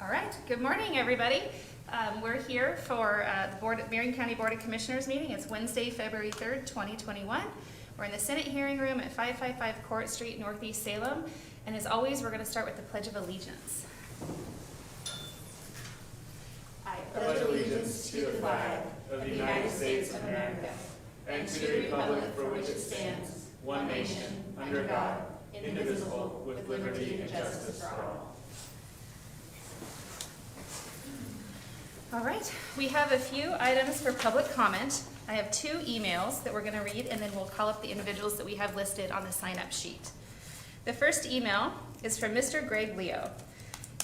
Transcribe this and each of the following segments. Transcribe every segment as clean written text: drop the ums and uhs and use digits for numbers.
All right, good morning, everybody. We're here for the Marion County Board of Commissioners meeting. It's Wednesday, February 3rd, 2021. We're in the Senate hearing room at 555 Court Street, Northeast Salem. And as always, we're going to start with the Pledge of Allegiance. I pledge allegiance to the flag of the United States of America and to the republic for which it stands, one nation, under God, indivisible, with liberty and justice for all. All right, we have a few items for public comment. I have two emails that we're going to read, and then we'll call up the individuals that we have listed on the sign-up sheet. The first email is from Mr. Greg Leo.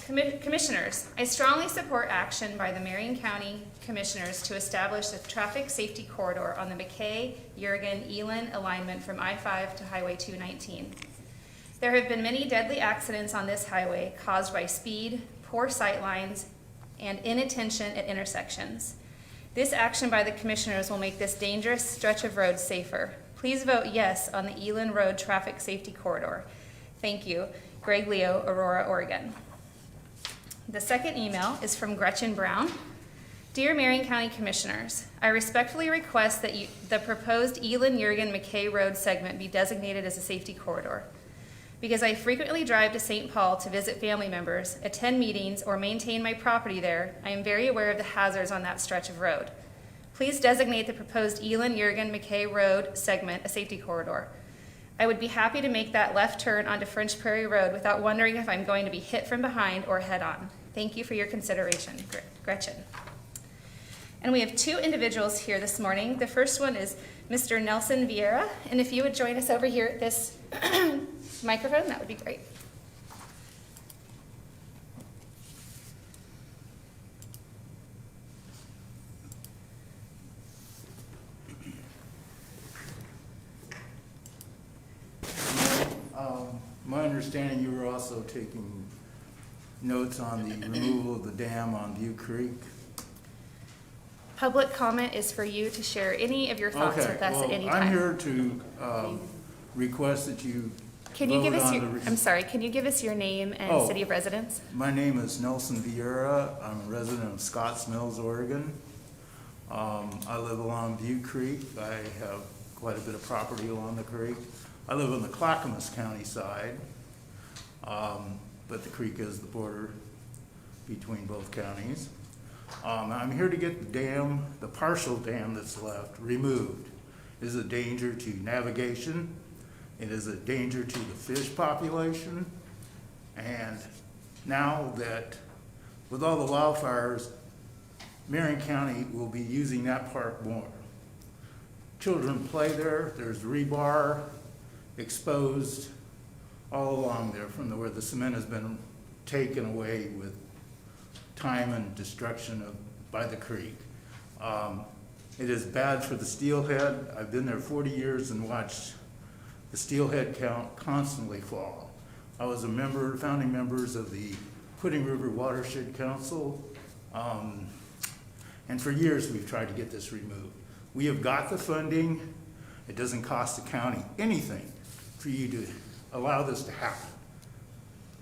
Commissioners, I strongly support action by the Marion County Commissioners to establish a traffic safety corridor on the Mckay, Jurgen, Elin alignment from I-5 to Highway 219. There have been many deadly accidents on this highway caused by speed, poor sight lines, and inattention at intersections. This action by the Commissioners will make this dangerous stretch of road safer. Please vote yes on the Elin Road Traffic Safety Corridor. Thank you. Greg Leo, Aurora, Oregon. The second email is from Gretchen Brown. Dear Marion County Commissioners, I respectfully request that the proposed Elin-Jurgen-Mckay Road segment be designated as a safety corridor. Because I frequently drive to St. Paul to visit family members, attend meetings, or maintain my property there, I am very aware of the hazards on that stretch of road. Please designate the proposed Elin-Jurgen-Mckay Road segment a safety corridor. I would be happy to make that left turn onto French Prairie Road without wondering if I'm going to be hit from behind or head on. Thank you for your consideration, Gretchen. And we have two individuals here this morning. The first one is Mr. Nelson Vieira, and if you would join us over here at this microphone, that would be great. My understanding, you were also taking notes on the removal of the dam on View Creek. Public comment is for you to share any of your thoughts with us at any time. I'm here to request that you Can you give us your, I'm sorry, can you give us your name and city of residence? My name is Nelson Vieira. I'm a resident of Scotts Mills, Oregon. I live along View Creek. I have quite a bit of property along the creek. I live on the Clackamas County side, but the creek is the border between both counties. I'm here to get the dam, the partial dam that's left, removed. It is a danger to navigation. It is a danger to the fish population. And now that with all the wildfires, Marion County will be using that park more. Children play there. There's rebar exposed all along there from where the cement has been taken away with time and destruction by the creek. It is bad for the steelhead. I've been there 40 years and watched the steelhead count constantly fall. I was a member, founding members of the Pudding River Watershed Council, and for years we've tried to get this removed. We have got the funding. It doesn't cost the county anything for you to allow this to happen.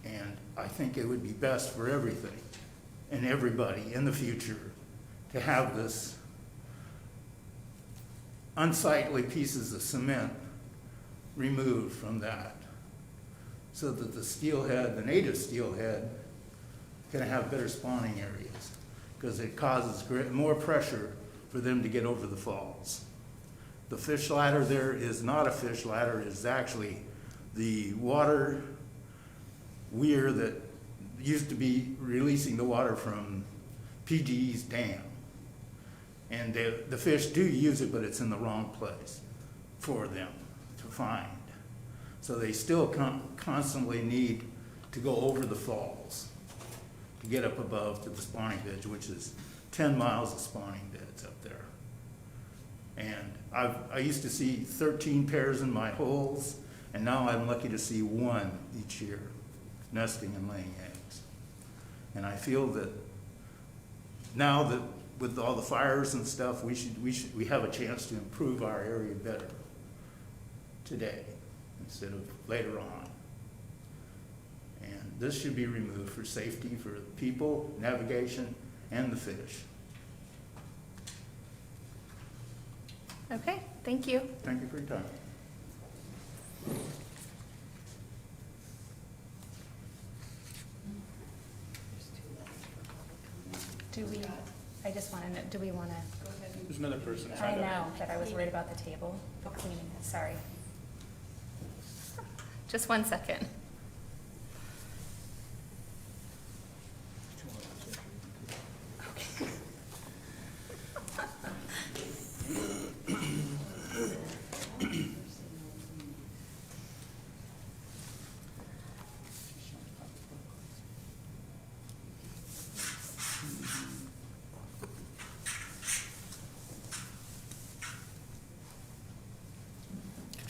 And I think it would be best for everything and everybody in the future to have this unsightly pieces of cement removed from that so that the steelhead, the native steelhead, can have better spawning areas because it causes more pressure for them to get over the falls. The fish ladder there is not a fish ladder, it's actually the water weir that used to be releasing the water from PGE's dam. And the fish do use it, but it's in the wrong place for them to find. So they still constantly need to go over the falls to get up above to the spawning beds, which is 10 miles of spawning beds up there. And I used to see 13 pairs in my holes, and now I'm lucky to see one each year, nesting and laying eggs. And I feel that now that with all the fires and stuff, we have a chance to improve our area better today instead of later on. And this should be removed for safety for the people, navigation, and the fish. Okay, thank you. Thank you for your time. Do we, I just want to know, do we want to? There's another person. I know, but I was worried about the table, the cleaning, sorry. Just 1 second.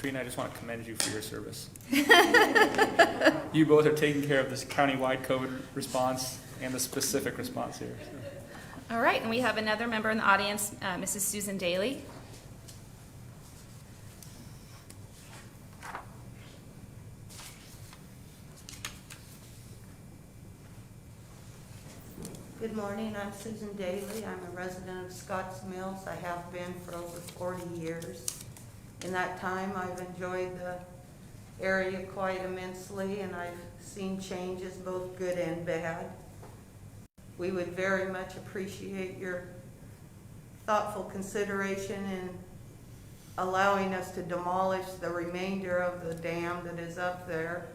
Katrina, I just want to commend you for your service. You both are taking care of this county-wide COVID response and the specific response here. So. All right, and we have another member in the audience, Mrs. Susan Daly. Good morning, I'm Susan Daly. I'm a resident of Scotts Mills. I have been for over 40 years. In that time, I've enjoyed the area quite immensely, and I've seen changes, both good and bad. We would very much appreciate your thoughtful consideration in allowing us to demolish the remainder of the dam that is up there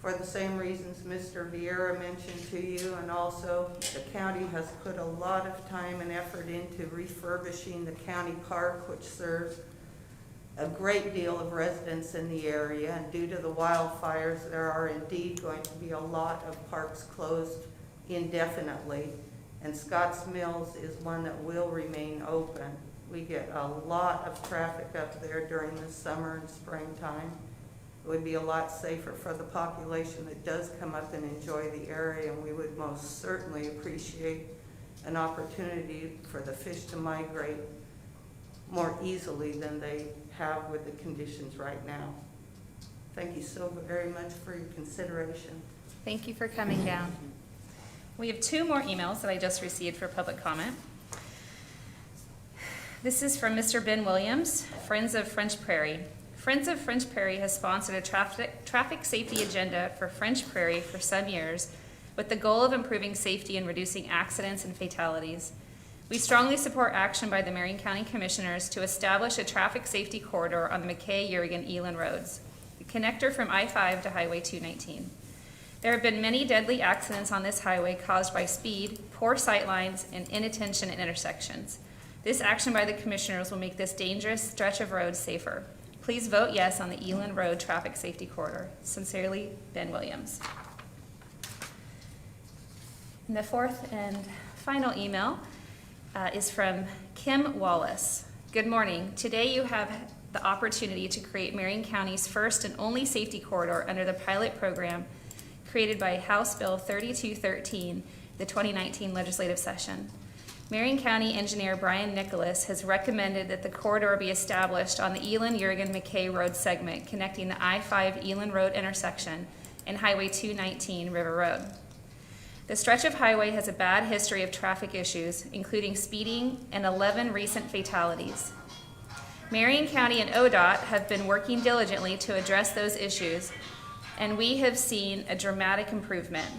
for the same reasons Mr. Vieira mentioned to you, and also the county has put a lot of time and effort into refurbishing the county park, which serves a great deal of residents in the area, and due to the wildfires, there are indeed going to be a lot of parks closed indefinitely, and Scotts Mills is one that will remain open. We get a lot of traffic up there during the summer and springtime. It would be a lot safer for the population that does come up and enjoy the area, and we would most certainly appreciate an opportunity for the fish to migrate more easily than they have with the conditions right now. Thank you so very much for your consideration. Thank you for coming down. We have 2 more emails that I just received for public comment. This is from Mr. Ben Williams, Friends of French Prairie. Friends of French Prairie has sponsored a traffic safety agenda for French Prairie for some years with the goal of improving safety and reducing accidents and fatalities. We strongly support action by the Marion County Commissioners to establish a traffic safety corridor on the Mckay, Jurgen, Eland roads, the connector from I-5 to Highway 219. There have been many deadly accidents on this highway caused by speed, poor sight lines, and inattention at intersections. This action by the Commissioners will make this dangerous stretch of road safer. Please vote yes on the Eland Road Traffic Safety Corridor. Sincerely, Ben Williams. And the 4th and final email is from Kim Wallace. Good morning. Today you have the opportunity to create Marion County's first and only safety corridor under the pilot program created by House Bill 3213, the 2019 legislative session. Marion County Engineer Brian Nicholas has recommended that the corridor be established on the Eland-Jurgen-Mckay Road segment connecting the I-5 Eland Road intersection and Highway 219 River Road. The stretch of highway has a bad history of traffic issues, including speeding and 11 recent fatalities. Marion County and ODOT have been working diligently to address those issues, and we have seen a dramatic improvement.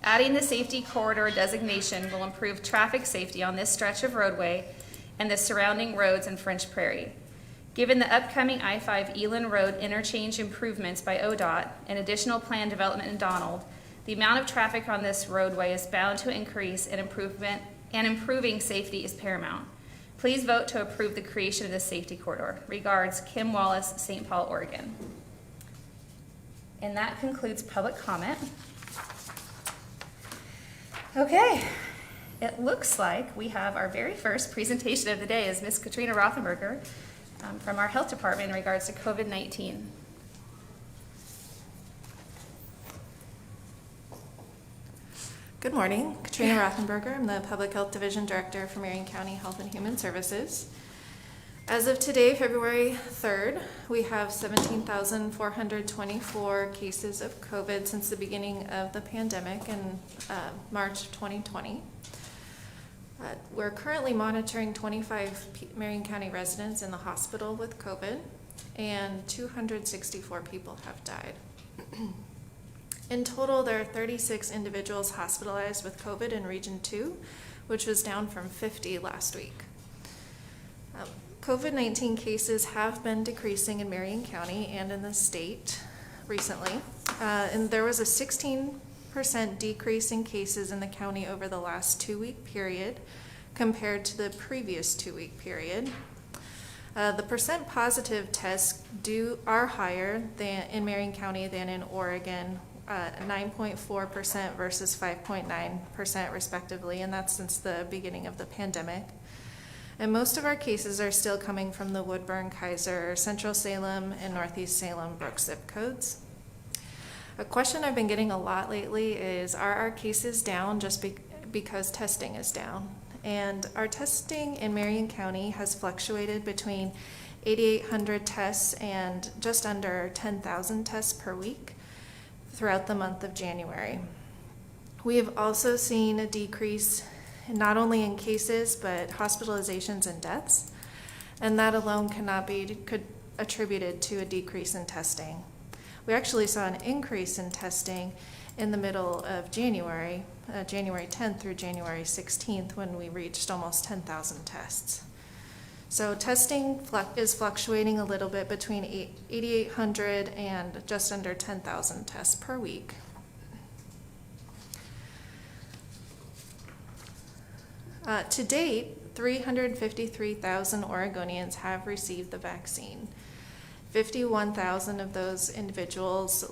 Adding the safety corridor designation will improve traffic safety on this stretch of roadway and the surrounding roads in French Prairie. Given the upcoming I-5 Eland Road interchange improvements by ODOT and additional plan development in Donald, the amount of traffic on this roadway is bound to increase, and improving safety is paramount. Please vote to approve the creation of this safety corridor. Regards, Kim Wallace, St. Paul, Oregon. And that concludes public comment. Okay, it looks like we have our very first presentation of the day is Ms. Katrina Rothenberger from our health department in regards to COVID-19. Good morning, Katrina Rothenberger. I'm the Public Health Division Director for Marion County Health and Human Services. As of today, February 3rd, we have 17,424 cases of COVID since the beginning of the pandemic in March of 2020. We're currently monitoring 25 Marion County residents in the hospital with COVID, and 264 people have died. In total, there are 36 individuals hospitalized with COVID in Region 2, which was down from 50 last week. COVID-19 cases have been decreasing in Marion County and in the state recently, and there was a 16% decrease in cases in the county over the last 2-week period compared to the previous 2-week period. The percent positive tests are higher in Marion County than in Oregon, 9.4% versus 5.9% respectively, and that's since the beginning of the pandemic. And most of our cases are still coming from the Woodburn, Kaiser, Central Salem, and Northeast Salem Brook zip codes. A question I've been getting a lot lately is, are our cases down just because testing is down? And our testing in Marion County has fluctuated between 8,800 tests and just under 10,000 tests per week throughout the month of January. We have also seen a decrease not only in cases, but hospitalizations and deaths, and that alone could attributed to a decrease in testing. We actually saw an increase in testing in the middle of January, January 10th through January 16th, when we reached almost 10,000 tests. So testing is fluctuating a little bit between 8,800 and just under 10,000 tests per week. To date, 353,000 Oregonians have received the vaccine. 51,000 of those individuals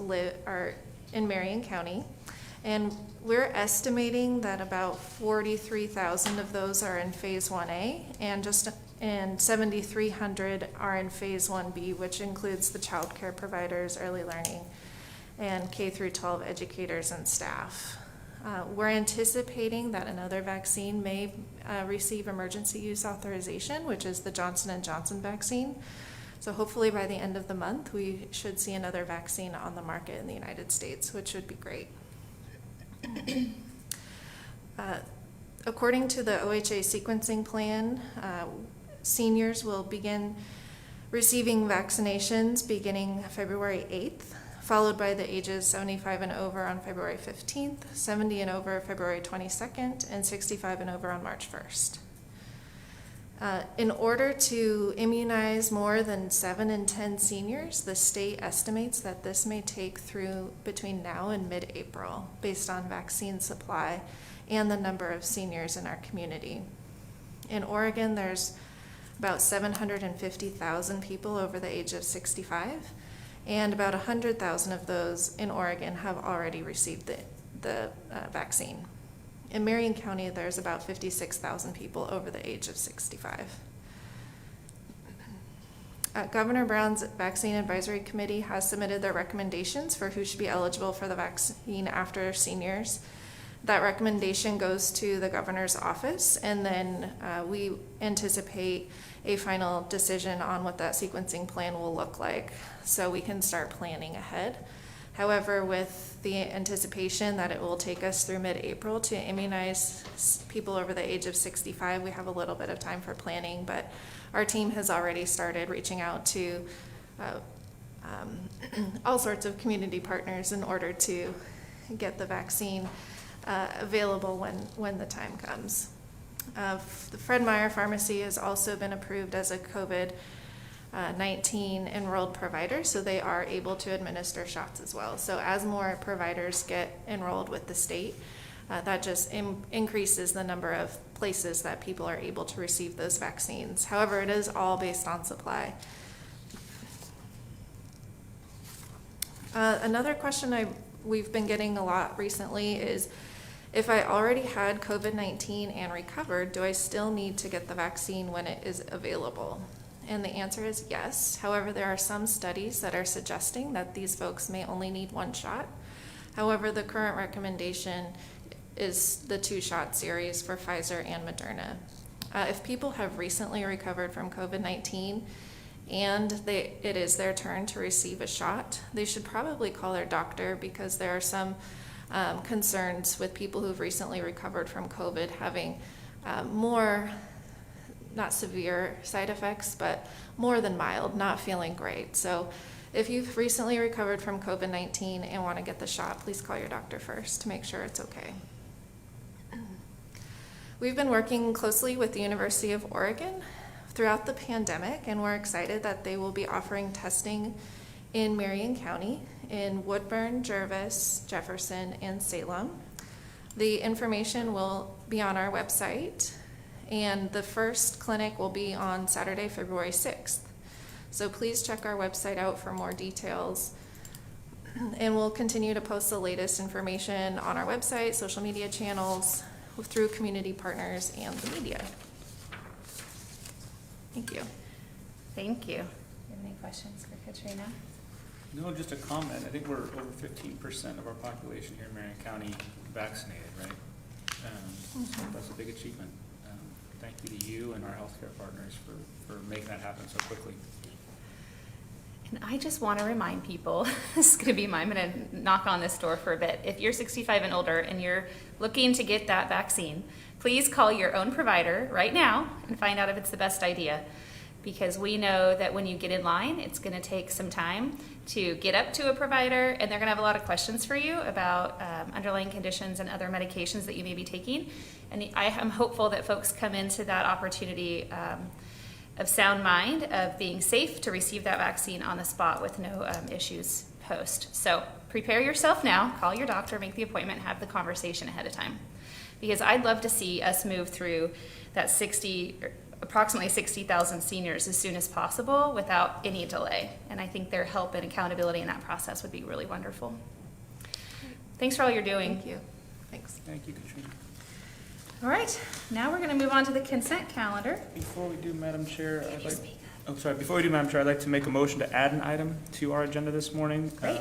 are in Marion County, and we're estimating that about 43,000 of those are in Phase 1A, and 7,300 are in Phase 1B, which includes the child care providers, early learning, and K through 12 educators and staff. We're anticipating that another vaccine may receive emergency use authorization, which is the Johnson & Johnson vaccine. So hopefully by the end of the month, we should see another vaccine on the market in the United States, which would be great. According to the OHA sequencing plan, seniors will begin receiving vaccinations beginning February 8th. Followed by the ages 75 and over on February 15th, 70 and over February 22nd, and 65 and over on March 1st. In order to immunize more than 7 in 10 seniors, the state estimates that this may take through between now and mid-April, based on vaccine supply and the number of seniors in our community. In Oregon, there's about 750,000 people over the age of 65. And about 100,000 of those in Oregon have already received the vaccine. In Marion County, there's about 56,000 people over the age of 65. Governor Brown's Vaccine Advisory Committee has submitted their recommendations for who should be eligible for the vaccine after seniors. That recommendation goes to the governor's office, and then we anticipate a final decision on what that sequencing plan will look like, so we can start planning ahead. However, with the anticipation that it will take us through mid-April to immunize people over the age of 65, we have a little bit of time for planning, but our team has already started reaching out to all sorts of community partners in order to get the vaccine available when the time comes. The Fred Meyer Pharmacy has also been approved as a COVID-19 enrolled provider, so they are able to administer shots as well. So as more providers get enrolled with the state, that just increases the number of places that people are able to receive those vaccines. However, it is all based on supply. Another question we've been getting a lot recently is, if I already had COVID-19 and recovered, do I still need to get the vaccine when it is available? And the answer is yes. However, there are some studies that are suggesting that these folks may only need one shot. However, the current recommendation is the 2-shot series for Pfizer and Moderna. If people have recently recovered from COVID-19 and it is their turn to receive a shot, they should probably call their doctor, because there are some concerns with people who've recently recovered from COVID having more, not severe side effects, but more than mild, not feeling great. So if you've recently recovered from COVID-19 and want to get the shot, please call your doctor first to make sure it's okay. We've been working closely with the University of Oregon throughout the pandemic, and we're excited that they will be offering testing in Marion County, in Woodburn, Jervis, Jefferson, and Salem. The information will be on our website, and the first clinic will be on Saturday, February 6th. So please check our website out for more details. And we'll continue to post the latest information on our website, social media channels, through community partners and the media. Thank you. Thank you. Do you have any questions for Katrina? No, just a comment. I think we're over 15% of our population here in Marion County vaccinated, right? So that's a big achievement. Thank you to you and our healthcare partners for making that happen so quickly. And I just want to remind people, this is going to be I'm going to knock on this door for a bit. If you're 65 and older and you're looking to get that vaccine, please call your own provider right now and find out if it's the best idea. Because we know that when you get in line, it's going to take some time to get up to a provider, and they're going to have a lot of questions for you about underlying conditions and other medications that you may be taking. And I am hopeful that folks come into that opportunity of sound mind, of being safe to receive that vaccine on the spot with no issues post. So prepare yourself now, call your doctor, make the appointment, have the conversation ahead of time. Because I'd love to see us move through that approximately 60,000 seniors as soon as possible without any delay. And I think their help and accountability in that process would be really wonderful. Thanks for all you're doing. Thank you. Thanks. Thank you, Katrina. All right, now we're going to move on to the consent calendar. Before we do, Madam Chair, Before we do, Madam Chair, I'd like to make a motion to add an item to our agenda this morning. Great.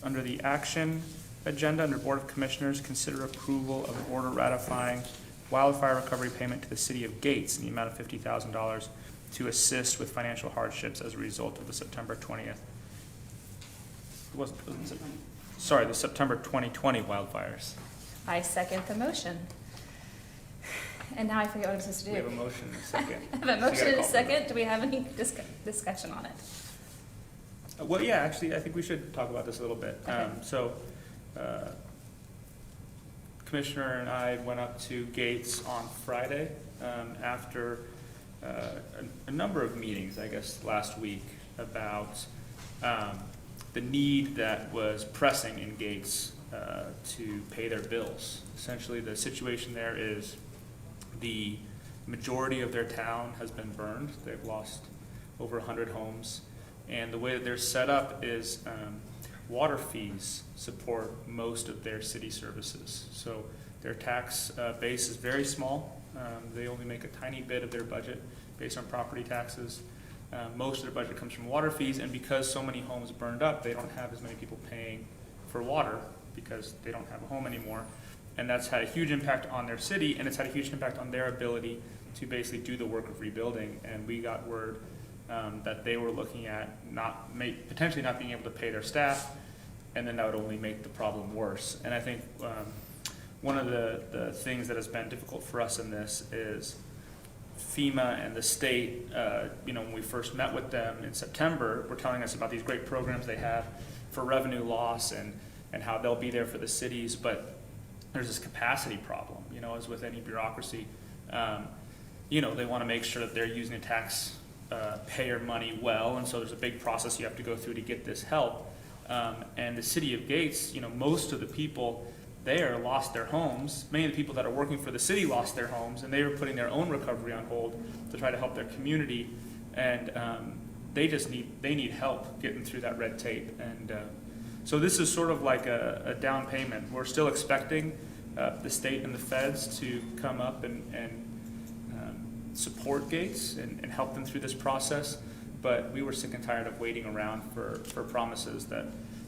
Under the action agenda, under Board of Commissioners, consider approval of an order ratifying wildfire recovery payment to the city of Gates in the amount of $50,000 to assist with financial hardships as a result of the September 2020 wildfires. I second the motion. And now I forget what I'm supposed to do. We have a motion and a second. I have a motion and a second. Do we have any discussion on it? Well, yeah, actually, I think we should talk about this a little bit. Okay. Commissioner and I went up to Gates on Friday after a number of meetings, I guess, last week about the need that was pressing in Gates to pay their bills. Essentially, the situation there is the majority of their town has been burned. They've lost over 100 homes. And the way that they're set up is water fees support most of their city services. So their tax base is very small. They only make a tiny bit of their budget based on property taxes. Most of their budget comes from water fees, and because so many homes burned up, they don't have as many people paying for water because they don't have a home anymore. And that's had a huge impact on their city, and it's had a huge impact on their ability to basically do the work of rebuilding. And we got word that they were looking at potentially not being able to pay their staff, and then that would only make the problem worse. And I think one of the things that has been difficult for us in this is FEMA and the state, when we first met with them in September, were telling us about these great programs they have for revenue loss and how they'll be there for the cities, but there's this capacity problem, as with any bureaucracy. They want to make sure that they're using the tax payer money well, and so there's a big process you have to go through to get this help. And the city of Gates, most of the people there lost their homes. Many of the people that are working for the city lost their homes, and they were putting their own recovery on hold to try to help their community. And they need help getting through that red tape. And so this is sort of like a down payment. We're still expecting the state and the feds to come up and support Gates and help them through this process. But we were sick and tired of waiting around for promises that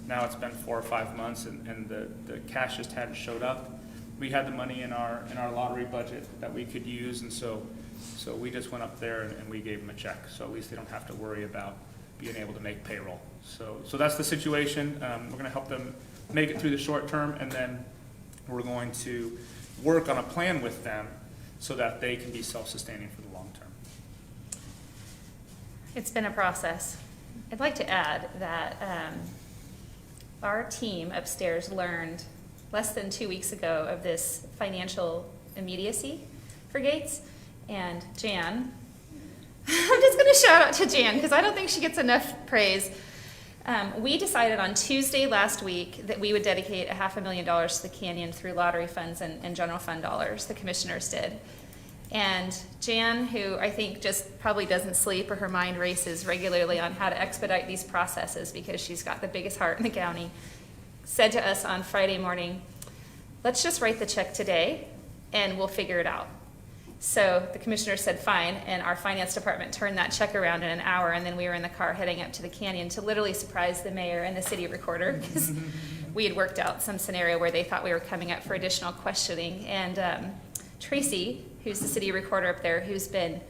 now it's been 4 or 5 months and the cash just hadn't showed up. We had the money in our lottery budget that we could use, and so So we just went up there and we gave them a check, so at least they don't have to worry about being able to make payroll. So that's the situation. We're gonna help them make it through the short term, and then we're going to work on a plan with them so that they can be self-sustaining for the long term. It's been a process. I'd like to add that our team upstairs learned less than 2 weeks ago of this financial immediacy for Gates, and Jan, I'm just going to shout out to Jan because I don't think she gets enough praise. We decided on Tuesday last week that we would dedicate $500,000 to the canyon through lottery funds and general fund dollars. The commissioners did. And Jan, who I think just probably doesn't sleep or her mind races regularly on how to expedite these processes because she's got the biggest heart in the county, said to us on Friday morning, let's just write the check today and we'll figure it out. So the commissioner said fine, and our finance department turned that check around in an hour, and then we were in the car heading up to the canyon to literally surprise the mayor and the city recorder because we had worked out some scenario where they thought we were coming up for additional questioning. And Tracy, who's the city recorder up there, who's been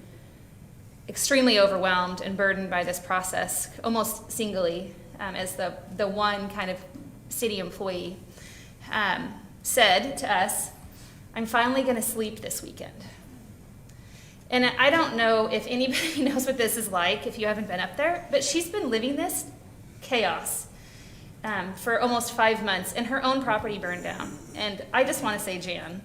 extremely overwhelmed and burdened by this process, almost singly, as the one kind of city employee, said to us, I'm finally going to sleep this weekend. And I don't know if anybody knows what this is like if you haven't been up there, but she's been living this chaos for almost 5 months, and her own property burned down. And I just want to say, Jan,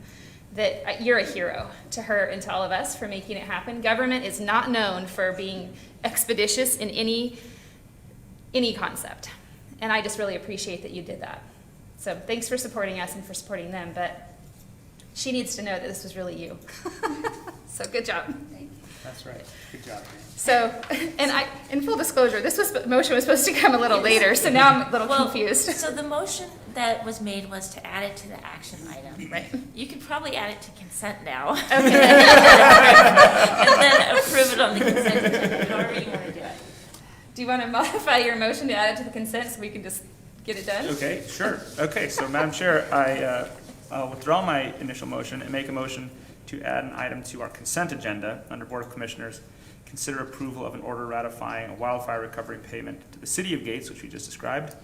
that you're a hero to her and to all of us for making it happen. Government is not known for being expeditious in any concept. And I just really appreciate that you did that. So thanks for supporting us and for supporting them, but she needs to know that this was really you. So good job. That's right. Good job, Dan. So, and in full disclosure, this motion was supposed to come a little later, so now I'm a little confused. So the motion that was made was to add it to the action item. Right. You could probably add it to consent now. Okay. And then approve it on the consent agenda, however you want to do it. Do you want to modify your motion to add it to the consent so we can just get it done? Okay, sure. Okay, so Madam Chair, I'll withdraw my initial motion and make a motion to add an item to our consent agenda under Board of Commissioners. Consider approval of an order ratifying a wildfire recovery payment to the City of Gates, which we just described,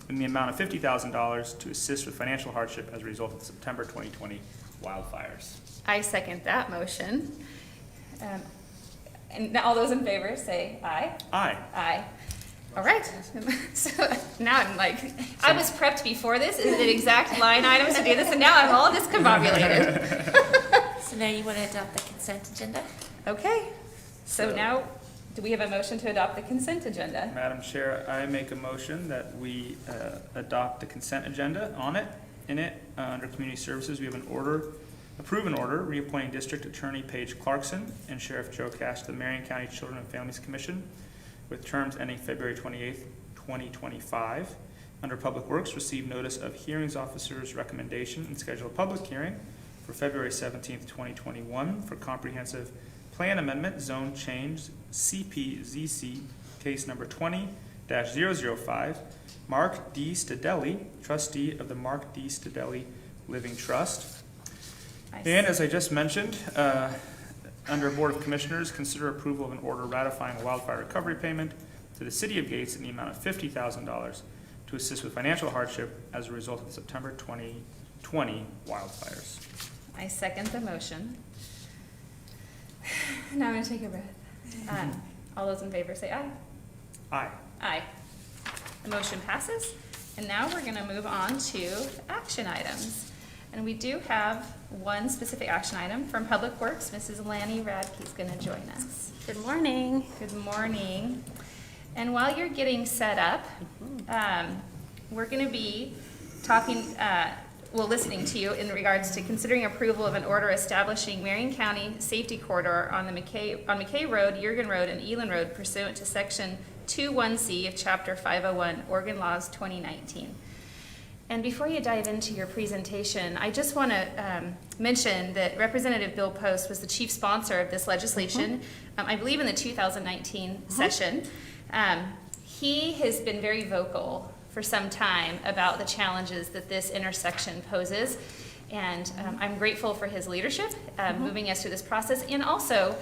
in the amount of $50,000 to assist with financial hardship as a result of the September 2020 wildfires. I second that motion. And all those in favor say aye. Aye. Aye. All right. So now I'm like, I was prepped before this, is the exact line items to do this, and now I'm all discombobulated. So now you want to adopt the consent agenda? Okay. So now, do we have a motion to adopt the consent agenda? Madam Chair, I make a motion that we adopt the consent agenda in it, under Community Services. We have approve an order reappointing District Attorney Paige Clarkson and Sheriff Joe Cash to the Marion County Children and Families Commission with terms ending February 28th, 2025. Under Public Works, receive notice of hearings officer's recommendation and schedule a public hearing for February 17th, 2021 for comprehensive plan amendment zone change CPZC case number 20-005, Mark D. Stadelli, trustee of the Mark D. Stadelli Living Trust. And as I just mentioned, under Board of Commissioners, consider approval of an order ratifying a wildfire recovery payment to the City of Gates in the amount of $50,000 to assist with financial hardship as a result of the September 2020 wildfires. I second the motion. Now I'm going to take a breath. All those in favor say aye. Aye. Aye. The motion passes. And now we're going to move on to action items. And we do have one specific action item from Public Works. Mrs. Lanny Radke is going to join us. Good morning. Good morning. And while you're getting set up, we're going to be talking, listening to you in regards to considering approval of an order establishing Marion County Safety Corridor on Mckay Road, Jurgen Road, and Elin Road pursuant to Section 21C of Chapter 501, Oregon Laws 2019. And before you dive into your presentation, I just want to mention that Representative Bill Post was the chief sponsor of this legislation, I believe in the 2019 session. He has been very vocal for some time about the challenges that this intersection poses. And I'm grateful for his leadership, moving us through this process, and also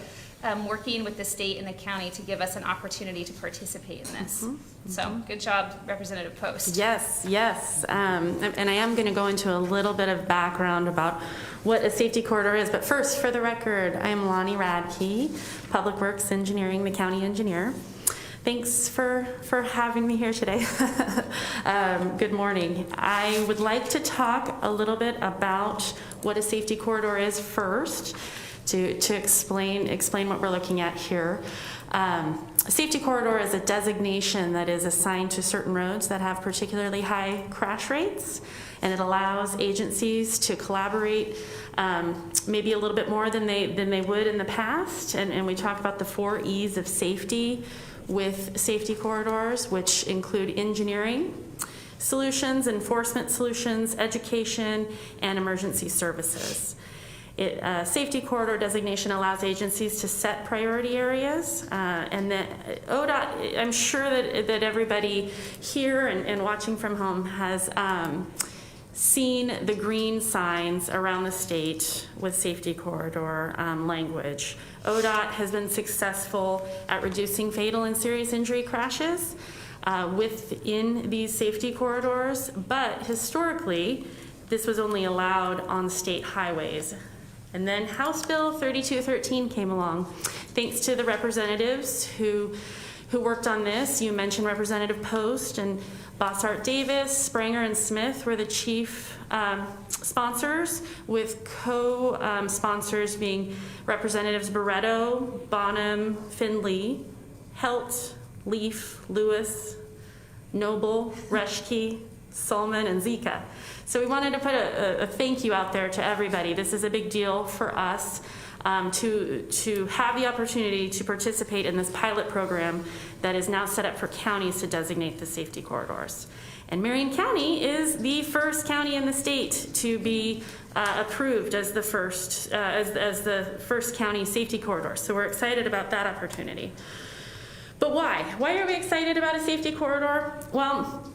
working with the state and the county to give us an opportunity to participate in this. So good job, Representative Post. Yes, yes. And I am going to go into a little bit of background about what a safety corridor is. But first, for the record, I am Lonnie Radke, Public Works Engineering, the county engineer. Thanks for having me here today. Good morning. I would like to talk a little bit about what a safety corridor is first, to explain what we're looking at here. A safety corridor is a designation that is assigned to certain roads that have particularly high crash rates, and it allows agencies to collaborate maybe a little bit more than they would in the past. And we talk about the 4 E's of safety with safety corridors, which include engineering solutions, enforcement solutions, education, and emergency services. Safety corridor designation allows agencies to set priority areas, and that ODOT, I'm sure that everybody here and watching from home has seen the green signs around the state with safety corridor language. ODOT has been successful at reducing fatal and serious injury crashes within these safety corridors, but historically, this was only allowed on state highways. And then House Bill 3213 came along. Thanks to the representatives who worked on this. You mentioned Representative Post and Bossart Davis, Spranger, and Smith were the chief sponsors, with co-sponsors being Representatives Barretto, Bonham, Findley, Helt, Leaf, Lewis, Noble, Reschke, Solomon, and Zika. So we wanted to put a thank you out there to everybody. This is a big deal for us to have the opportunity to participate in this pilot program that is now set up for counties to designate the safety corridors. And Marion County is the first county in the state to be approved as the first county safety corridor. So we're excited about that opportunity. But why? Why are we excited about a safety corridor? Well,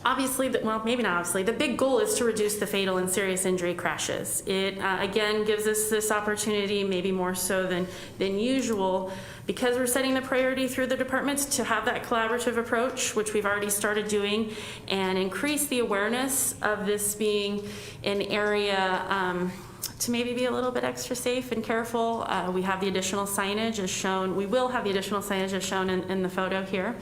obviously, maybe not obviously, the big goal is to reduce the fatal and serious injury crashes. It, again, gives us this opportunity, maybe more so than usual, because we're setting the priority through the departments to have that collaborative approach, which we've already started doing, and increase the awareness of this being an area to maybe be a little bit extra safe and careful. We have the additional signage as shown. We will have the additional signage as shown in the photo here.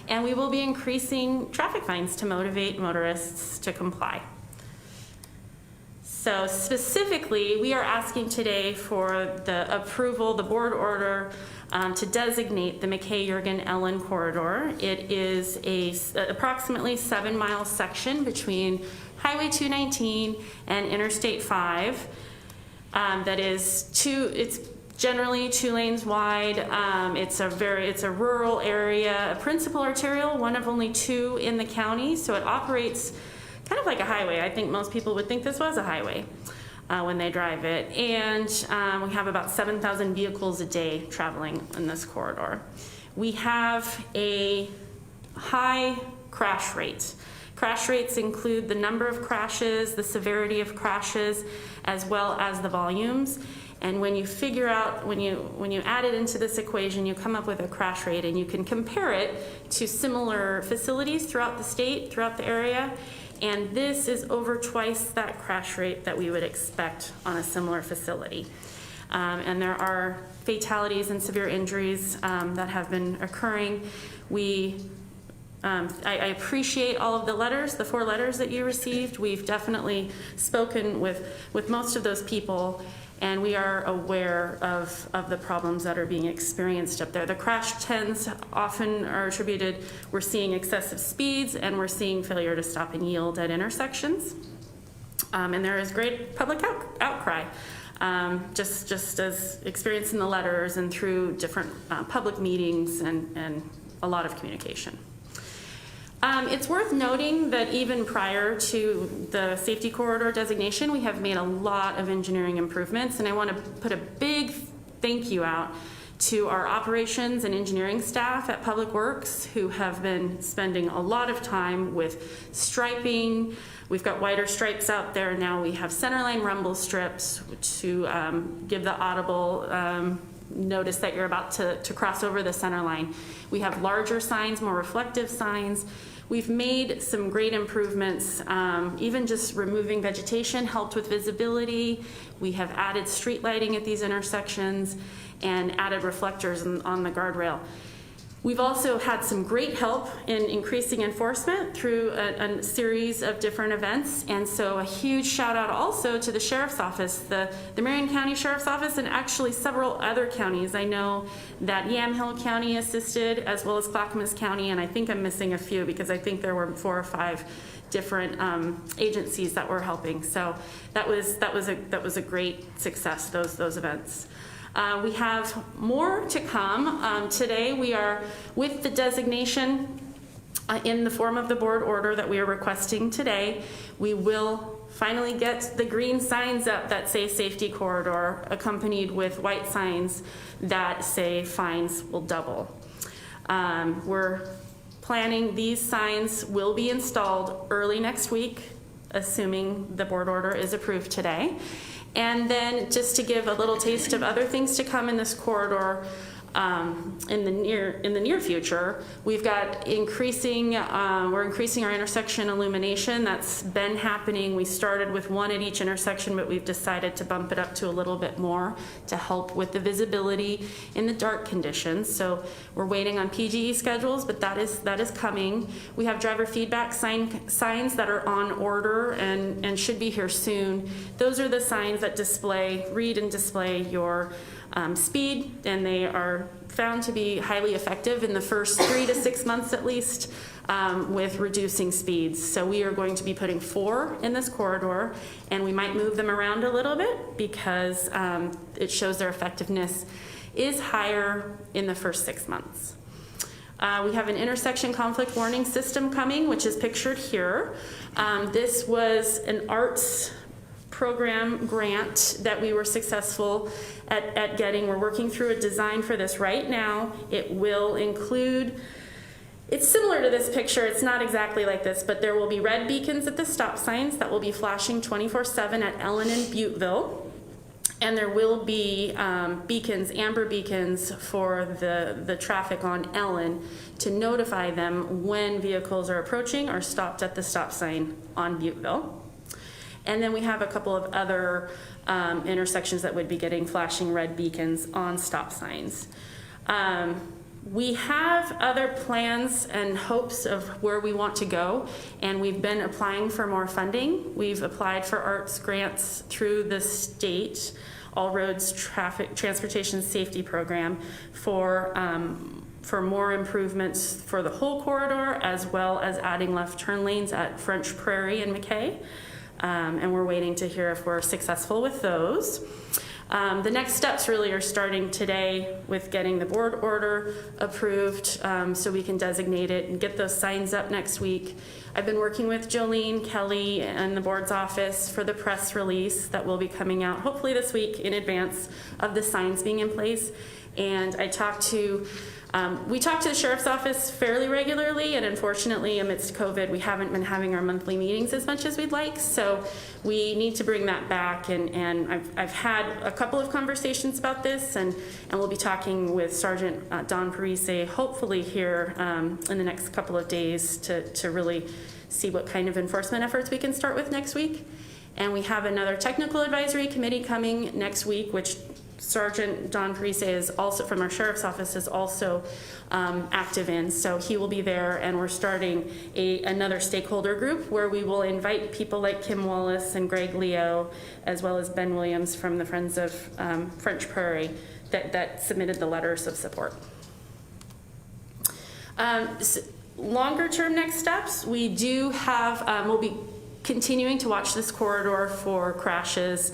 And we will be increasing traffic fines to motivate motorists to comply. So specifically, we are asking today for the approval, the board order, to designate the Mckay, Jurgen, Ellen corridor. It is approximately 7-mile section between Highway 219 and Interstate 5. It's generally 2 lanes wide. It's a rural area, a principal arterial, one of only 2 in the county, so it operates kind of like a highway. I think most people would think this was a highway when they drive it. And we have about 7,000 vehicles a day traveling in this corridor. We have a high crash rate. Crash rates include the number of crashes, the severity of crashes, as well as the volumes. And when you figure out, when you add it into this equation, you come up with a crash rate, and you can compare it to similar facilities throughout the state, throughout the area. And this is over twice that crash rate that we would expect on a similar facility. And there are fatalities and severe injuries that have been occurring. I appreciate all of the letters, the 4 letters that you received. We've definitely spoken with most of those people, and we are aware of the problems that are being experienced up there. The crash trends often are attributed, we're seeing excessive speeds, and we're seeing failure to stop and yield at intersections. And there is great public outcry, just as experienced in the letters and through different public meetings and a lot of communication. It's worth noting that even prior to the safety corridor designation, we have made a lot of engineering improvements, and I want to put a big thank you out to our operations and engineering staff at Public Works, who have been spending a lot of time with striping. We've got wider stripes out there now. We have centerline rumble strips to give the audible notice that you're about to cross over the center line. We have larger signs, more reflective signs. We've made some great improvements. Even just removing vegetation helped with visibility. We have added street lighting at these intersections and added reflectors on the guardrail. We've also had some great help in increasing enforcement through a series of different events. And so a huge shout out also to the Sheriff's Office, the Marion County Sheriff's Office, and actually several other counties. I know that Yamhill County assisted, as well as Clackamas County, and I think I'm missing a few because I think there were 4 or 5 different agencies that were helping. So that was a great success, those events. We have more to come. Today we are with the designation in the form of the board order that we are requesting today. We will finally get the green signs up that say safety corridor, accompanied with white signs that say fines will double. We're planning these signs will be installed early next week, assuming the board order is approved today. And then just to give a little taste of other things to come in this corridor in the near future, we've got we're increasing our intersection illumination. That's been happening. We started with 1 at each intersection, but we've decided to bump it up to a little bit more to help with the visibility in the dark conditions. So we're waiting on PGE schedules, but that is coming. We have driver feedback signs that are on order and should be here soon. Those are the signs that read and display your speed, and they are found to be highly effective in the first 3 to 6 months at least with reducing speeds. So we are going to be putting 4 in this corridor, and we might move them around a little bit because it shows their effectiveness is higher in the first 6 months. We have an intersection conflict warning system coming, which is pictured here. This was an arts program grant that we were successful at getting. We're working through a design for this right now. It will include, it's similar to this picture, it's not exactly like this, but there will be red beacons at the stop signs that will be flashing 24/7 at Ellen and Butteville. And there will be beacons, amber beacons for the traffic on Ellen to notify them when vehicles are approaching or stopped at the stop sign on Butteville. And then we have a couple of other intersections that would be getting flashing red beacons on stop signs. We have other plans and hopes of where we want to go, and we've been applying for more funding. We've applied for arts grants through the state All Roads Transportation Safety Program for more improvements for the whole corridor, as well as adding left turn lanes at French Prairie and Mckay. And we're waiting to hear if we're successful with those. The next steps really are starting today with getting the board order approved so we can designate it and get those signs up next week. I've been working with Jolene, Kelly, and the board's office for the press release that will be coming out hopefully this week in advance of the signs being in place. And we talk to the Sheriff's Office fairly regularly, and unfortunately amidst COVID we haven't been having our monthly meetings as much as we'd like, so we need to bring that back, and I've had a couple of conversations about this, and we'll be talking with Sergeant Don Parise hopefully here in the next couple of days to really see what kind of enforcement efforts we can start with next week. And we have another technical advisory committee coming next week, which Sergeant Don Parise is also from our Sheriff's Office is also active in, so he will be there, and we're starting another stakeholder group where we will invite people like Kim Wallace and Greg Leo, as well as Ben Williams from the Friends of French Prairie that submitted the letters of support. Longer term next steps, we do have, we'll be continuing to watch this corridor for crashes.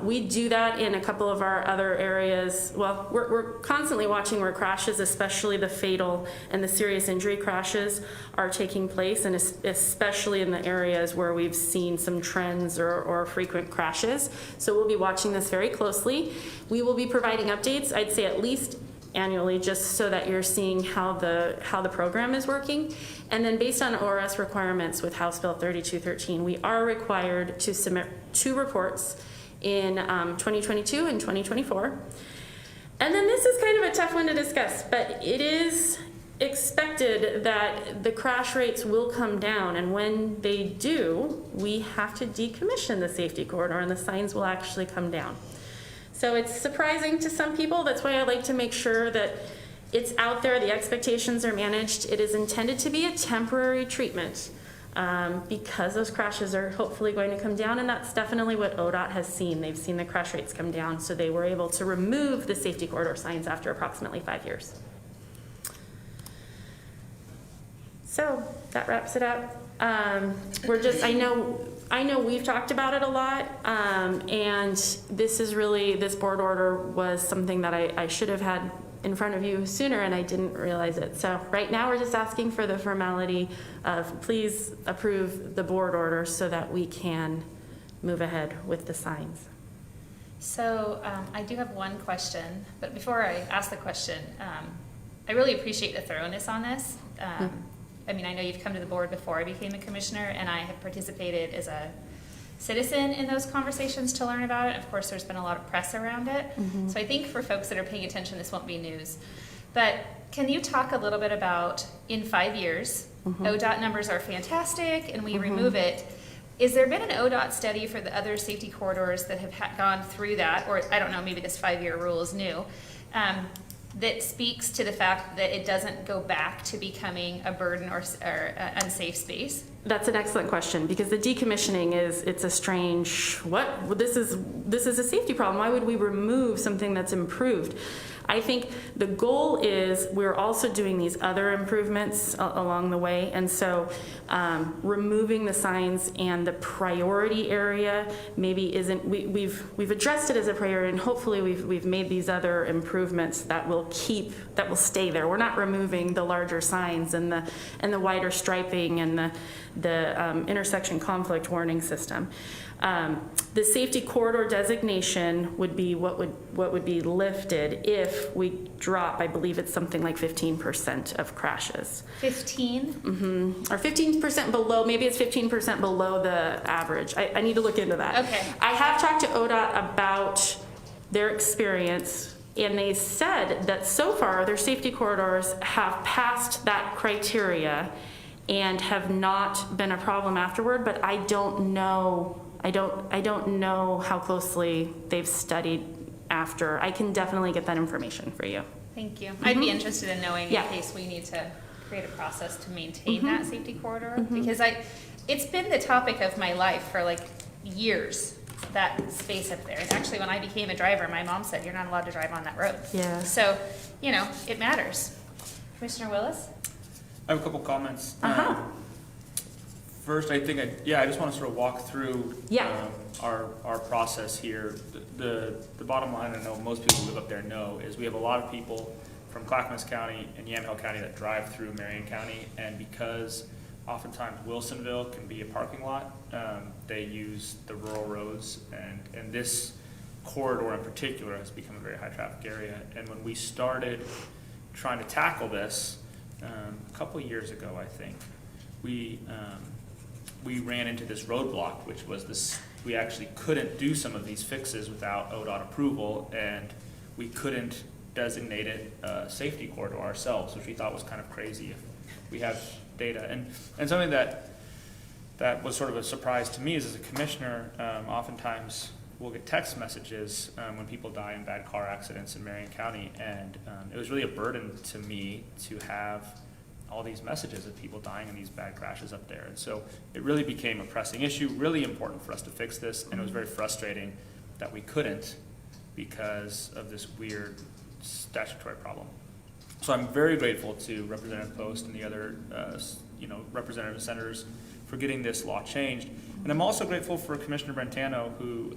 We do that in a couple of our other areas. Well, we're constantly watching where crashes, especially the fatal and the serious injury crashes, are taking place, and especially in the areas where we've seen some trends or frequent crashes. So we'll be watching this very closely. We will be providing updates, I'd say at least annually, just so that you're seeing how the program is working. And then based on ORS requirements with House Bill 3213, we are required to submit 2 reports in 2022 and 2024. And then this is kind of a tough one to discuss, but it is expected that the crash rates will come down, and when they do, we have to decommission the safety corridor and the signs will actually come down. So it's surprising to some people. That's why I like to make sure that it's out there, the expectations are managed. It is intended to be a temporary treatment because those crashes are hopefully going to come down, and that's definitely what ODOT has seen. They've seen the crash rates come down, so they were able to remove the safety corridor signs after approximately 5 years. So that wraps it up. I know we've talked about it a lot, and this board order was something that I should have had in front of you sooner, and I didn't realize it. So right now we're just asking for the formality of please approve the board order so that we can move ahead with the signs. So I do have one question, but before I ask the question, I really appreciate the thoroughness on this. I mean, I know you've come to the board before I became a commissioner, and I have participated as a citizen in those conversations to learn about it. Of course, there's been a lot of press around it. So I think for folks that are paying attention, this won't be news. But can you talk a little bit about, in 5 years, ODOT numbers are fantastic and we remove it. Is there been an ODOT study for the other safety corridors that have gone through that, or I don't know, maybe this 5-year rule is new, that speaks to the fact that it doesn't go back to becoming a burden or unsafe space? That's an excellent question, because the decommissioning it's a strange, this is a safety problem. Why would we remove something that's improved? I think the goal is we're also doing these other improvements along the way, and so removing the signs and the priority area maybe isn't. We've addressed it as a priority, and hopefully we've made these other improvements that will stay there. We're not removing the larger signs and the wider striping and the intersection conflict warning system. The safety corridor designation would be what would be lifted if we drop, I believe it's something like 15% of crashes. 15? Or 15% below, maybe it's 15% below the average. I need to look into that. Okay. I have talked to ODOT about their experience, and they said that so far their safety corridors have passed that criteria and have not been a problem afterward, but I don't know how closely they've studied after. I can definitely get that information for you. Thank you. I'd be interested in knowing in case we need to create a process to maintain that safety corridor, because it's been the topic of my life for like years, that space up there. And actually when I became a driver, my mom said, you're not allowed to drive on that road. Yeah. So, it matters. Commissioner Willis? I have a couple comments. First, I just want to sort of walk through our process here. The bottom line, I know most people who live up there know, is we have a lot of people from Clackamas County and Yamhill County that drive through Marion County, and because oftentimes Wilsonville can be a parking lot, they use the rural roads, and this corridor in particular has become a very high traffic area. And when we started trying to tackle this a couple years ago, I think, we ran into this roadblock, which was this: we actually couldn't do some of these fixes without ODOT approval, and we couldn't designate it a safety corridor ourselves, which we thought was kind of crazy if we have data. And something that was sort of a surprise to me is, as a commissioner, oftentimes we'll get text messages when people die in bad car accidents in Marion County, and it was really a burden to me to have all these messages of people dying in these bad crashes up there. And so it really became a pressing issue, really important for us to fix this, and it was very frustrating that we couldn't because of this weird statutory problem. So I'm very grateful to Representative Post and the other representative senators for getting this law changed. And I'm also grateful for Commissioner Brentano, who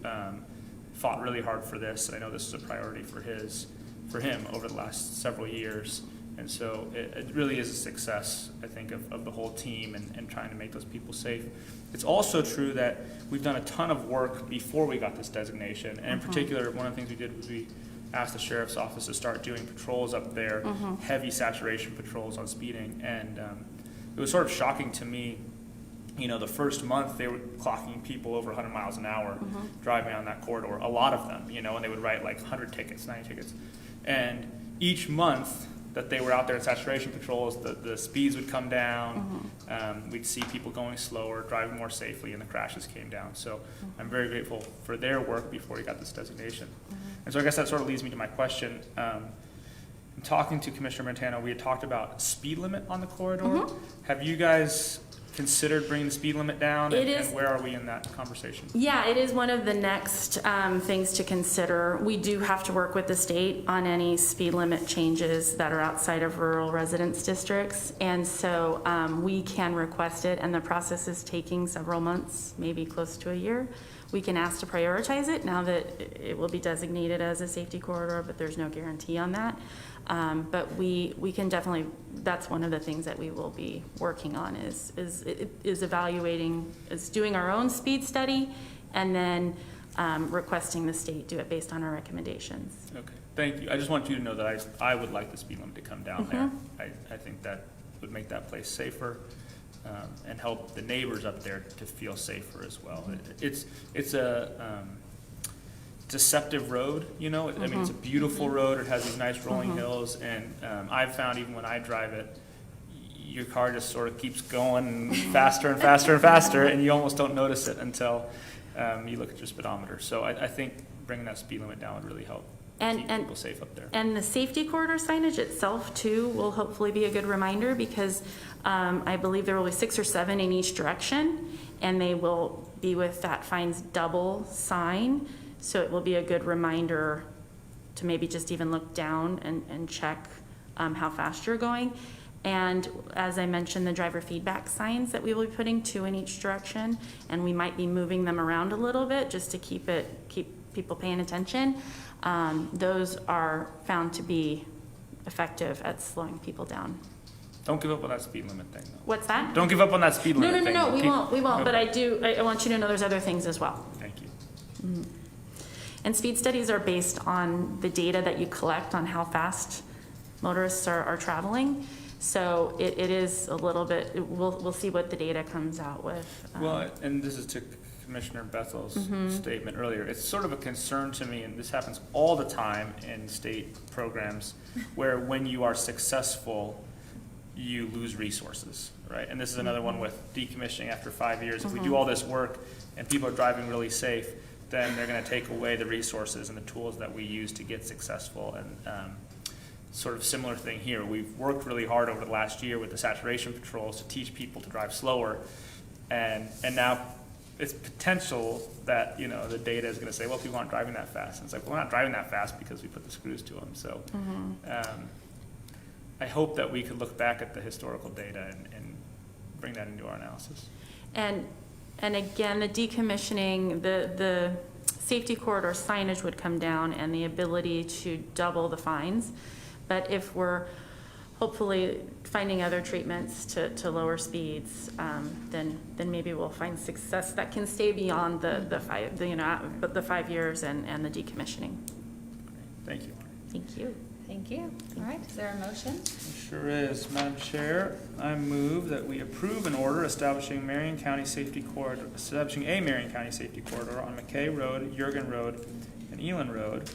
fought really hard for this, and I know this is a priority for him over the last several years. And so it really is a success, I think, of the whole team and trying to make those people safe. It's also true that we've done a ton of work before we got this designation. And in particular, one of the things we did was we asked the sheriff's office to start doing patrols up there, heavy saturation patrols on speeding. And it was sort of shocking to me. You know, the first month they were clocking people over 100 miles an hour driving on that corridor, a lot of them, you know, and they would write like 100 tickets, 90 tickets. And each month that they were out there in saturation patrols, the speeds would come down. We'd see people going slower, driving more safely, and the crashes came down. So I'm very grateful for their work before we got this designation. And so I guess that sort of leads me to my question. In talking to Commissioner Montano, we had talked about speed limit on the corridor. Have you guys considered bringing the speed limit down? And where are we in that conversation? Yeah, it is one of the next things to consider. We do have to work with the state on any speed limit changes that are outside of rural residence districts. And so we can request it, and the process is taking several months, maybe close to a year. We can ask to prioritize it now that it will be designated as a safety corridor, but there's no guarantee on that. But we can definitely, that's one of the things that we will be working on is evaluating, is doing our own speed study, and then requesting the state do it based on our recommendations. Okay, thank you. I just want you to know that I would like the speed limit to come down there. I think that would make that place safer and help the neighbors up there to feel safer as well. It's a deceptive road, you know. I mean, it's a beautiful road. It has these nice rolling hills, and I've found even when I drive it, your car just sort of keeps going faster and faster and faster, and you almost don't notice it until you look at your speedometer. So I think bringing that speed limit down would really help keep people safe up there. And the safety corridor signage itself too will hopefully be a good reminder, because I believe there will be 6 or 7 in each direction, and they will be with that fines double sign. So it will be a good reminder to maybe just even look down and check how fast you're going. And as I mentioned, the driver feedback signs that we will be putting 2 in each direction, and we might be moving them around a little bit just to keep people paying attention. Those are found to be effective at slowing people down. Don't give up on that speed limit thing, though. What's that? Don't give up on that speed limit thing. No, we won't. Okay. But I want you to know there's other things as well. Thank you. And speed studies are based on the data that you collect on how fast motorists are traveling. So it is a little bit, we'll see what the data comes out with. Well, and this is to Commissioner Bethel's statement earlier. It's sort of a concern to me, and this happens all the time in state programs, where when you are successful, you lose resources, right? And this is another one with decommissioning after 5 years. If we do all this work and people are driving really safe, then they're going to take away the resources and the tools that we use to get successful. And sort of similar thing here. We've worked really hard over the last year with the saturation patrols to teach people to drive slower, and now it's potential that, you know, the data is going to say, well, people aren't driving that fast. And it's like, well, we're not driving that fast because we put the screws to them. So I hope that we could look back at the historical data and bring that into our analysis. And again, the decommissioning, the safety corridor signage would come down, and the ability to double the fines. But if we're hopefully finding other treatments to lower speeds, then maybe we'll find success that can stay beyond the 5 years and the decommissioning. Thank you. Thank you. Thank you. All right, is there a motion? It sure is. Madam Chair, I move that we approve an order establishing a Marion County Safety Corridor on Mckay Road, Jurgen Road, and Ellen Road,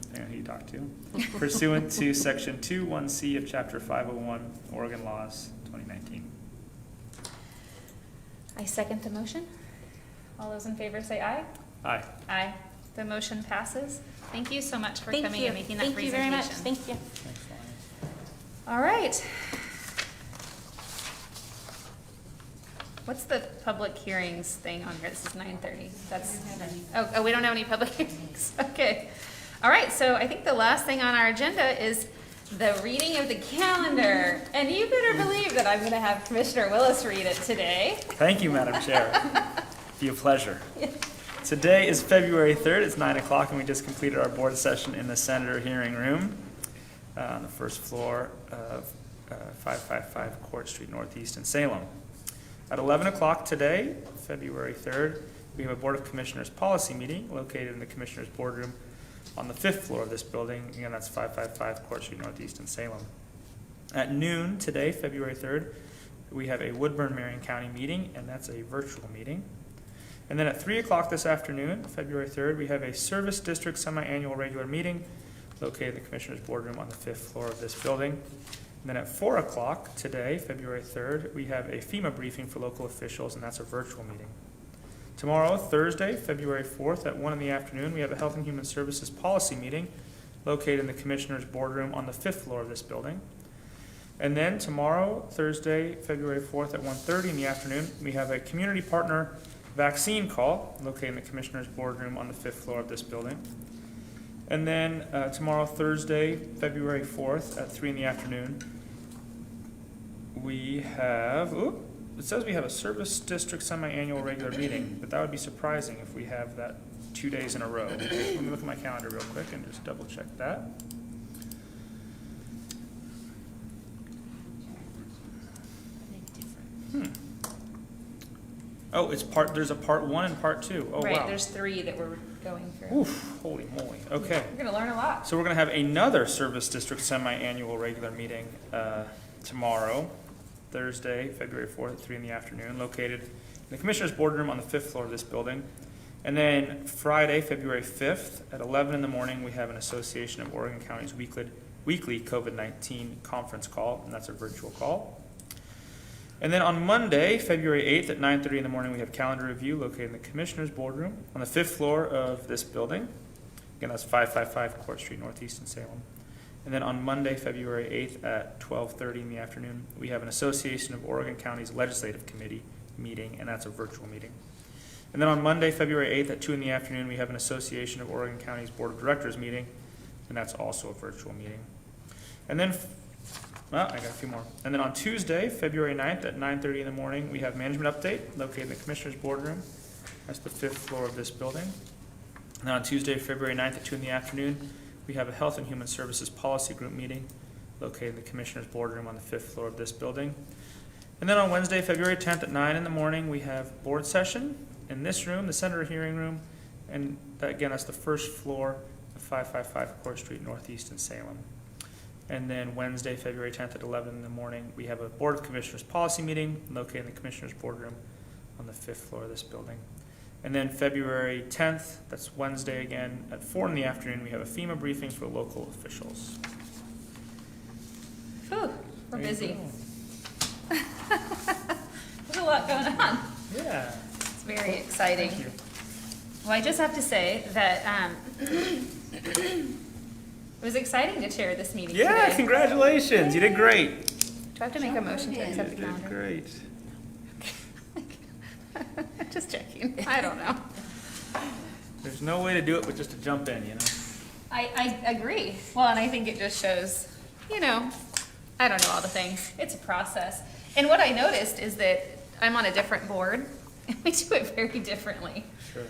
depending on who you talk to, pursuant to Section 2(1)C of Chapter 501, Oregon Laws, 2019. I second the motion. All those in favor say aye. Aye. Aye. The motion passes. Thank you so much for Thank coming you. and making that Thank you presentation. very much. Thank you. Thanks, Lonnie. All right. What's the public hearings thing on here? This is 9:30. That's, oh, we don't have any public hearings. Okay. All right, so I think the last thing on our agenda is the reading of the calendar. And you better believe that I'm going to have Commissioner Willis read it today. Thank you, Madam Chair. Be a pleasure. Today is February 3rd. It's 9 o'clock, and we just completed our board session in the Senator hearing room on the first floor of 555 Court Street Northeast in Salem. At 11 o'clock today, February 3rd, we have a Board of Commissioners policy meeting located in the Commissioners boardroom on the 5th floor of this building. Again, that's 555 Court Street Northeast in Salem. At noon today, February 3rd, we have a Woodburn Marion County meeting, and that's a virtual meeting. And then at 3 o'clock this afternoon, February 3rd, we have a Service District semi-annual regular meeting located in the Commissioners boardroom on the 5th floor of this building. And then at 4 o'clock today, February 3rd, we have a FEMA briefing for local officials, and that's a virtual meeting. Tomorrow, Thursday, February 4th, at 1 in the afternoon, we have a Health and Human Services policy meeting located in the Commissioners boardroom on the 5th floor of this building. And then tomorrow, Thursday, February 4th at 1:30 in the afternoon, we have a community partner vaccine call located in the Commissioners boardroom on the 5th floor of this building. And then tomorrow, Thursday, February 4th at 3 in the afternoon, we have, it says we have a Service District semi-annual regular meeting, but that would be surprising if we have that 2 days in a row. Let me look at my calendar real quick and just double check that. Oh, there's a part 1 and part 2. Oh, Right, wow. there's 3 that we're going through. Oof, holy moly. Okay. We're gonna learn a lot. So we're going to have another Service District semi-annual regular meeting tomorrow, Thursday, February 4th at 3 in the afternoon, located in the Commissioners boardroom on the 5th floor of this building. And then Friday, February 5th at 11 in the morning, we have an Association of Oregon Counties weekly COVID-19 conference call, and that's a virtual call. And then on Monday, February 8th at 9:30 in the morning, we have calendar review located in the Commissioners boardroom on the 5th floor of this building. Again, that's 555 Court Street Northeast in Salem. And then on Monday, February 8th at 12:30 in the afternoon, we have an Association of Oregon Counties Legislative Committee meeting, and that's a virtual meeting. And then on Monday, February 8th at 2 in the afternoon, we have an Association of Oregon Counties Board of Directors meeting, and that's also a virtual meeting. And then, well, I got a few more. And then on Tuesday, February 9th at 9:30 in the morning, we have management update located in the Commissioners boardroom. That's the 5th floor of this building. And then on Tuesday, February 9th at 2 in the afternoon, we have a Health and Human Services Policy Group meeting located in the Commissioners boardroom on the 5th floor of this building. And then on Wednesday, February 10th at 9 in the morning, we have board session in this room, the Senator hearing room. And again, that's the first floor of 555 Court Street Northeast in Salem. And then Wednesday, February 10th at 11 in the morning, we have a Board of Commissioners policy meeting located in the Commissioners boardroom on the 5th floor of this building. And then February 10th, that's Wednesday again, at 4 in the afternoon, we have a FEMA briefing for local officials. Whew, we're There you busy. go. There's a lot going on. Yeah. It's very exciting. Thank you. Well, I just have to say that it was exciting to chair this meeting Yeah, today. congratulations. You did great. Do I have to make a motion to accept the You did calendar? great. Just checking. I don't know. There's no way to do it but just to jump in, you know? I agree. Well, and I think it just shows, I don't know all the things. It's a process. And what I noticed is that I'm on a different board, and we do it very differently. Sure.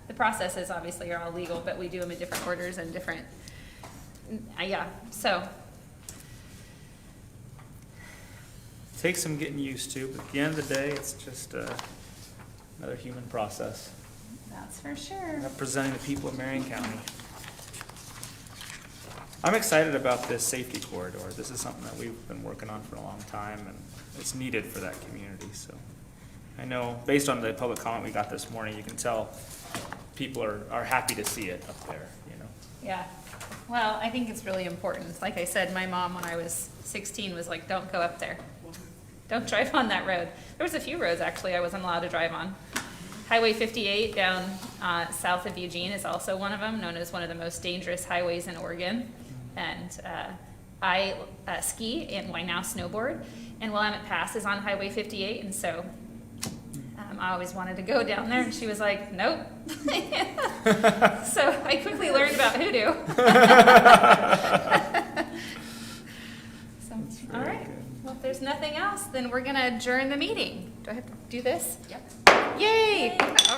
The processes obviously are all legal, but we do them in different orders and different, so. Takes some getting used to, but at the end of the day, it's just another human process. That's for sure. Representing the people of Marion County. I'm excited about this safety corridor. This is something that we've been working on for a long time, and it's needed for that community. So I know, based on the public comment we got this morning, you can tell people are happy to see it up there, Yeah. Well, I think it's really important. Like I said, my mom, when I was 16, was like, don't go up there. Don't drive on that road. There was a few roads, actually, I wasn't allowed to drive on. Highway 58 down south of Eugene is also one of them, known as one of the most dangerous highways in Oregon. And I ski and I now snowboard. And Willamette Pass is on Highway 58, and so I always wanted to go down there, and she was like, nope. So I quickly learned about hoodoo. So, all right. Well, if there's nothing else, then we're going to adjourn the meeting. Do I have to do this? Yep. Yay! All